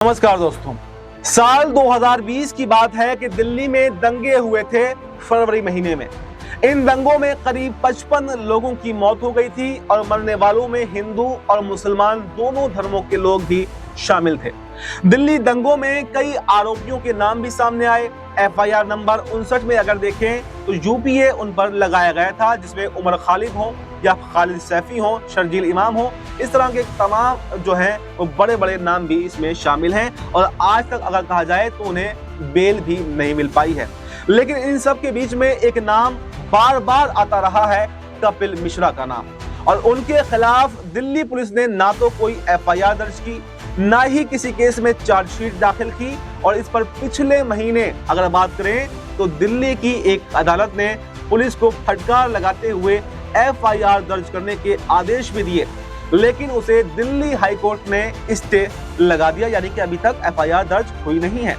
नमस्कार दोस्तों। साल 2020 की बात है कि दिल्ली में दंगे हुए थे फरवरी महीने में। इन दंगों में करीब 55 लोगों की मौत हो गई थी और मरने वालों में हिंदू और मुसलमान दोनों धर्मों के लोग भी शामिल थे। दिल्ली दंगों में कई आरोपियों के नाम भी सामने आए। एफआईआर नंबर 59 में अगर देखें तो यूपीए उन पर लगाया गया था, जिसमें उमर खालिद हो या खालिद सैफी हो, शर्जील इमाम हो, इस तरह के तमाम जो हैं वो बड़े बड़े नाम भी इसमें शामिल हैं और आज तक अगर कहा जाए तो उन्हें बेल भी नहीं मिल पाई है। लेकिन इन सब के बीच में एक नाम बार बार आता रहा है, कपिल मिश्रा का नाम। और उनके खिलाफ दिल्ली पुलिस ने ना तो कोई एफआईआर दर्ज की, ना ही किसी केस में चार्जशीट दाखिल की। और इस पर पिछले महीने अगर बात करें तो दिल्ली की एक अदालत ने पुलिस को फटकार लगाते हुए एफआईआर दर्ज करने के आदेश भी दिए, लेकिन उसे दिल्ली हाईकोर्ट ने स्टे लगा दिया, यानी कि अभी तक एफआईआर दर्ज हुई नहीं है।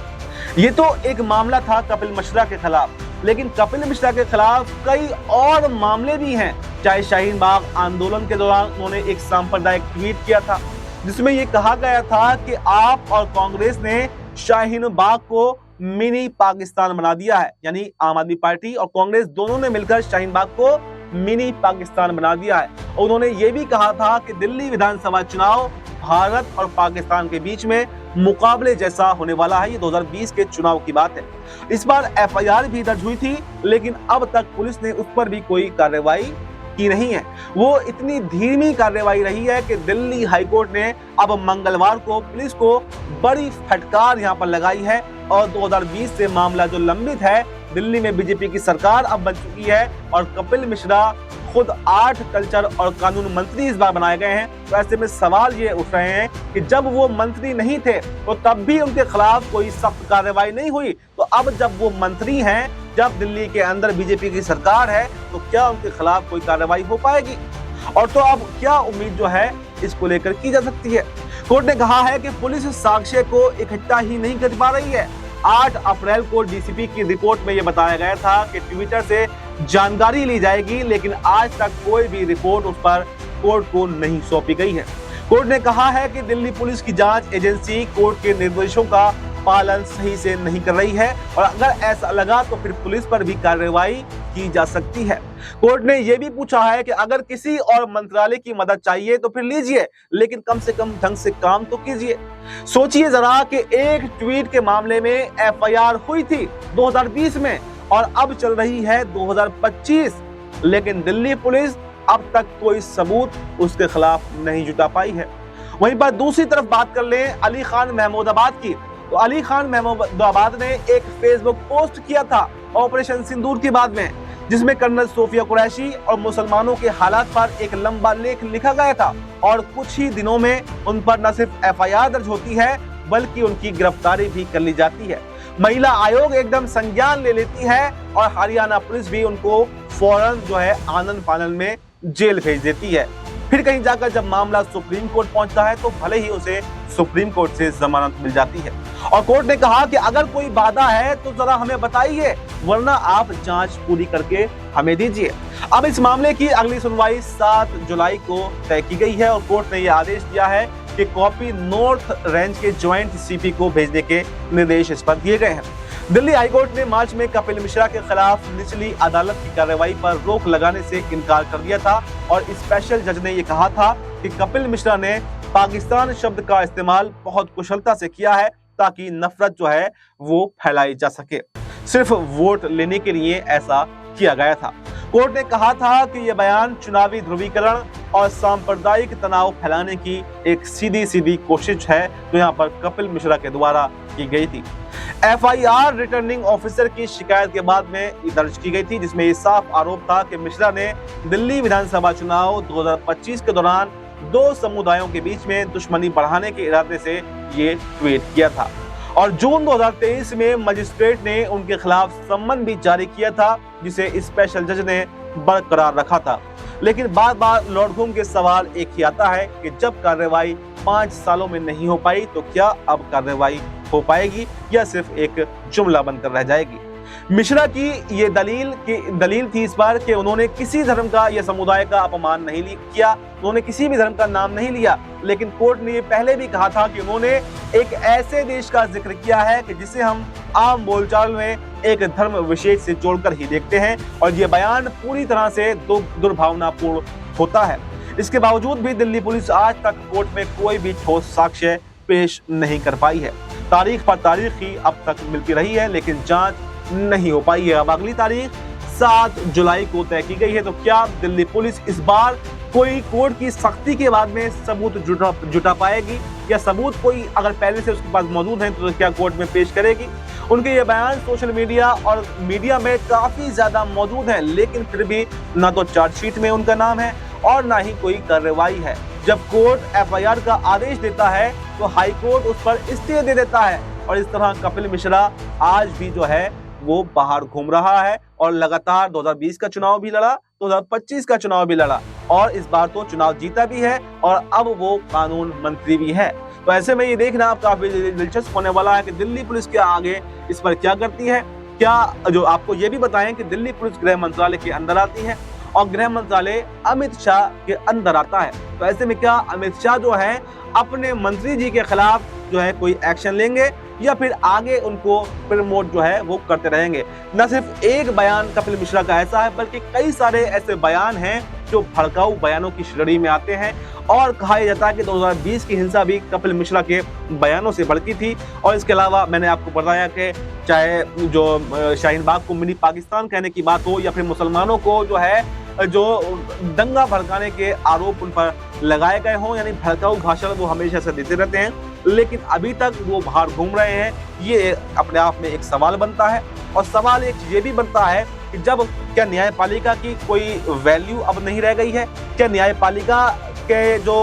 ये तो एक मामला था कपिल मिश्रा के खिलाफ, लेकिन कपिल मिश्रा के खिलाफ कई और मामले भी हैं। चाहे शाहीन बाग आंदोलन के दौरान उन्होंने एक सांप्रदायिक ट्वीट किया था, जिसमें यह कहा गया था कि आप और कांग्रेस ने शाहीन बाग को मिनी पाकिस्तान बना दिया है, यानी आम आदमी पार्टी और कांग्रेस दोनों ने मिलकर शाहीन बाग को मिनी पाकिस्तान बना दिया है। और उन्होंने ये भी कहा था कि दिल्ली विधानसभा चुनाव भारत और पाकिस्तान के बीच में मुकाबले जैसा होने वाला है। ये 2020 के चुनाव की बात है। इस बार एफआईआर भी दर्ज हुई थी, लेकिन अब तक पुलिस ने उस पर भी कोई कार्रवाई की नहीं है। वो इतनी धीमी कार्रवाई रही है कि दिल्ली हाईकोर्ट ने अब मंगलवार को पुलिस को बड़ी फटकार यहां पर लगाई है और 2020 से मामला जो लंबित है, दिल्ली में बीजेपी की सरकार अब बन चुकी है और कपिल मिश्रा खुद 8 कल्चर और कानून मंत्री इस बार बनाए गए हैं। तो ऐसे में सवाल ये उठ रहे हैं कि जब वो मंत्री नहीं थे तो तब भी उनके खिलाफ कोई सख्त कार्रवाई नहीं हुई, तो अब जब वो मंत्री हैं, जब दिल्ली के अंदर बीजेपी की सरकार है, तो क्या उनके खिलाफ कोई कार्रवाई हो पाएगी? और तो अब क्या उम्मीद जो है इसको लेकर की जा सकती है? कोर्ट ने कहा है कि पुलिस साक्ष्य को इकट्ठा ही नहीं कर पा रही है। 8 अप्रैल को डीसीपी की रिपोर्ट में यह बताया गया था कि ट्विटर से जानकारी ली जाएगी, लेकिन आज तक कोई भी रिपोर्ट उस पर कोर्ट को नहीं सौंपी गई है। कोर्ट ने कहा है कि दिल्ली पुलिस की जांच एजेंसी कोर्ट के निर्देशों का पालन सही से नहीं कर रही है और अगर ऐसा लगा तो फिर पुलिस पर भी कार्रवाई की जा सकती है। कोर्ट ने यह भी पूछा है कि अगर किसी और मंत्रालय की मदद चाहिए तो फिर लीजिए, लेकिन कम से कम ढंग से काम तो कीजिए। सोचिए जरा कि एक ट्वीट के मामले में एफआईआर हुई थी 2020 में और अब चल रही है 2025, लेकिन दिल्ली पुलिस अब तक कोई सबूत उसके खिलाफ नहीं जुटा पाई है। वहीं पर दूसरी तरफ बात कर लें अली खान महमूदाबाद की, तो अली खान महमूदाबाद ने एक फेसबुक पोस्ट किया था ऑपरेशन सिंदूर के बाद में, जिसमें कर्नल सोफिया कुरैशी और मुसलमानों के हालात पर एक लंबा लेख लिखा गया था और कुछ ही दिनों में उन पर न सिर्फ एफआईआर दर्ज होती है बल्कि उनकी गिरफ्तारी भी कर ली जाती है। महिला आयोग एकदम संज्ञान ले लेती है और हरियाणा पुलिस भी उनको फौरन जो है आनन फानन में जेल भेज देती है। फिर कहीं जाकर जब मामला सुप्रीम कोर्ट पहुंचता है तो भले ही उसे सुप्रीम कोर्ट से जमानत मिल जाती है और कोर्ट ने कहा कि अगर कोई बाधा है तो जरा हमें बताइए, वरना आप जांच पूरी करके हमें दीजिए। अब इस मामले की अगली सुनवाई 7 जुलाई को तय की गई है और कोर्ट ने यह आदेश दिया है कि कॉपी नॉर्थ रेंज के ज्वाइंट सीपी को भेजने के निर्देश इस पर दिए गए हैं। दिल्ली हाईकोर्ट ने मार्च में कपिल मिश्रा के खिलाफ निचली अदालत की कार्रवाई पर रोक लगाने से इनकार कर दिया था और स्पेशल जज ने यह कहा था कि कपिल मिश्रा ने पाकिस्तान शब्द का इस्तेमाल बहुत कुशलता से किया है ताकि नफरत जो है वो फैलाई जा सके। सिर्फ वोट लेने के लिए ऐसा किया गया था। कोर्ट ने कहा था कि यह बयान चुनावी ध्रुवीकरण और सांप्रदायिक तनाव फैलाने की एक सीधी कोशिश है जो यहाँ पर कपिल मिश्रा के द्वारा की गई थी। एफआईआर रिटर्निंग ऑफिसर की शिकायत के बाद में दर्ज की गई थी, जिसमें ये साफ आरोप था कि मिश्रा ने दिल्ली विधानसभा चुनाव 2025 के दौरान 2 समुदायों के बीच में दुश्मनी बढ़ाने के इरादे से ये ट्वीट किया था और जून 2023 में मजिस्ट्रेट ने उनके खिलाफ सम्मन भी जारी किया था, जिसे स्पेशल जज ने बरकरार रखा था। लेकिन बार बार लॉर्ड होम के सवाल एक ही आता है कि जब कार्रवाई 5 सालों में नहीं हो पाई तो क्या अब कार्रवाई हो पाएगी या सिर्फ एक जुमला बनकर रह जाएगी? मिश्रा की ये दलील थी इस बार कि उन्होंने किसी धर्म का या समुदाय का अपमान नहीं किया, उन्होंने किसी भी धर्म का नाम नहीं लिया, लेकिन कोर्ट ने ये पहले भी कहा था कि उन्होंने एक ऐसे देश का जिक्र किया है कि जिसे हम आम बोलचाल में एक धर्म विशेष से जोड़कर ही देखते हैं, और ये बयान पूरी तरह से दुर्भावनापूर्ण होता है। इसके बावजूद भी दिल्ली पुलिस आज तक कोर्ट में कोई भी ठोस साक्ष्य पेश नहीं कर पाई है। तारीख पर तारीख ही अब तक मिलती रही है, लेकिन जांच नहीं हो पाई है। अब अगली तारीख 7 जुलाई को तय की गई है, तो क्या दिल्ली पुलिस इस बार कोई कोर्ट की सख्ती के बाद में सबूत जुटा पाएगी, या सबूत कोई अगर पहले से उसके पास मौजूद है तो क्या कोर्ट में पेश करेगी? उनके ये बयान सोशल मीडिया और मीडिया में काफी ज्यादा मौजूद है, लेकिन फिर भी ना तो चार्जशीट में उनका नाम है और ना ही कोई कार्रवाई है। जब कोर्ट एफआईआर का आदेश देता है तो हाई कोर्ट उस पर स्टे दे देता है, और इस तरह कपिल मिश्रा आज भी जो है वो बाहर घूम रहा है, और लगातार 2020 का चुनाव भी लड़ा, 2025 का चुनाव भी लड़ा, और इस बार तो चुनाव जीता भी है, और अब वो कानून मंत्री भी है। तो ऐसे में ये देखना अब काफी दिलचस्प होने वाला है कि दिल्ली पुलिस के आगे इस पर क्या करती है। क्या जो आपको ये भी बताएं कि दिल्ली पुलिस गृह मंत्रालय के अंदर आती है और गृह मंत्रालय अमित शाह के अंदर आता है, तो ऐसे में क्या अमित शाह जो है अपने मंत्री जी के खिलाफ जो है कोई एक्शन लेंगे, या फिर आगे उनको प्रमोट जो है वो करते रहेंगे? न सिर्फ एक बयान कपिल मिश्रा का ऐसा है, बल्कि कई सारे ऐसे बयान हैं जो भड़काऊ बयानों की श्रेणी में आते हैं, और कहा जाता है कि 2020 की हिंसा भी कपिल मिश्रा के बयानों से भड़की थी। और इसके अलावा मैंने आपको बताया कि चाहे जो शाहीन बाग को मिनी पाकिस्तान कहने की बात हो, या फिर मुसलमानों को जो है जो दंगा भड़काने के आरोप उन पर लगाए गए हों, यानी भड़काऊ भाषण वो हमेशा से देते रहते हैं, लेकिन अभी तक वो बाहर घूम रहे हैं। ये अपने आप में एक सवाल बनता है, और सवाल एक ये भी बनता है कि जब क्या न्यायपालिका की कोई वैल्यू अब नहीं रह गई है? क्या न्यायपालिका के जो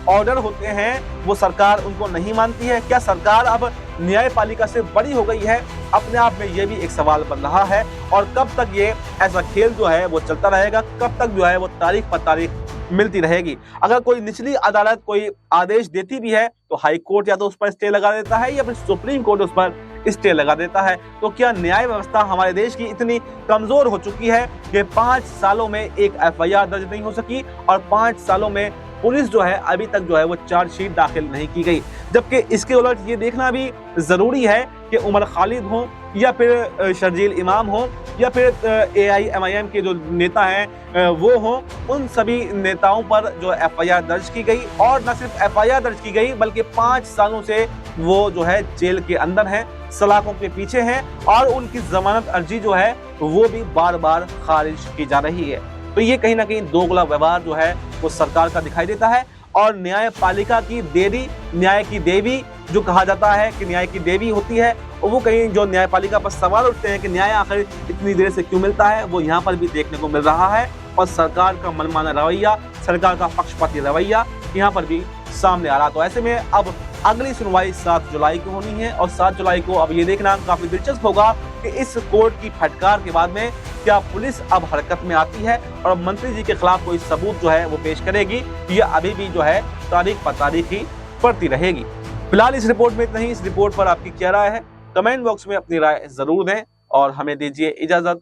ऑर्डर होते हैं वो सरकार उनको नहीं मानती है? क्या सरकार अब न्यायपालिका से बड़ी हो गई है? अपने आप में ये भी एक सवाल बन रहा है, और कब तक ये ऐसा खेल जो है वो चलता रहेगा, कब तक जो है वो तारीख पर तारीख मिलती रहेगी? अगर कोई निचली अदालत कोई आदेश देती भी है तो हाई कोर्ट या तो उस पर स्टे लगा देता है, या फिर सुप्रीम कोर्ट उस पर स्टे लगा देता है। तो क्या न्याय व्यवस्था हमारे देश की इतनी कमजोर हो चुकी है कि 5 सालों में एक एफआईआर दर्ज नहीं हो सकी, और 5 सालों में पुलिस जो है अभी तक जो है वो चार्जशीट दाखिल नहीं की गई? जबकि इसके उलट ये देखना भी जरूरी है कि उमर खालिद हो, या फिर शर्जील इमाम हो, या फिर AIMIM के जो नेता हैं वो हो, उन सभी नेताओं पर जो एफआईआर दर्ज की गई, और न सिर्फ एफआईआर दर्ज की गई बल्कि 5 सालों से वो जो है जेल के अंदर हैं, सलाखों के पीछे हैं, और उनकी जमानत अर्जी जो है वो भी बार बार खारिज की जा रही है। तो ये कहीं ना कहीं दोगला व्यवहार जो है वो सरकार का दिखाई देता है, और न्यायपालिका की देरी, न्याय की देवी जो कहा जाता है कि न्याय की देवी होती है, और वो कहीं जो न्यायपालिका पर सवाल उठते हैं कि न्याय आखिर इतनी देर से क्यों मिलता है, वो यहाँ पर भी देखने को मिल रहा है। और सरकार का मनमाना रवैया, सरकार का पक्षपाती रवैया यहाँ पर भी सामने आ रहा। तो ऐसे में अब अगली सुनवाई 7 जुलाई को होनी है, और 7 जुलाई को अब ये देखना काफी दिलचस्प होगा कि इस कोर्ट की फटकार के बाद में क्या पुलिस अब हरकत में आती है और मंत्री जी के खिलाफ कोई सबूत जो है वो पेश करेगी, या अभी भी जो है तारीख पर तारीख ही पड़ती रहेगी। फिलहाल इस रिपोर्ट में इतना ही। इस रिपोर्ट पर आपकी क्या राय है, कमेंट बॉक्स में अपनी राय जरूर दें, और हमें दीजिए इजाजत।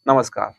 नमस्कार।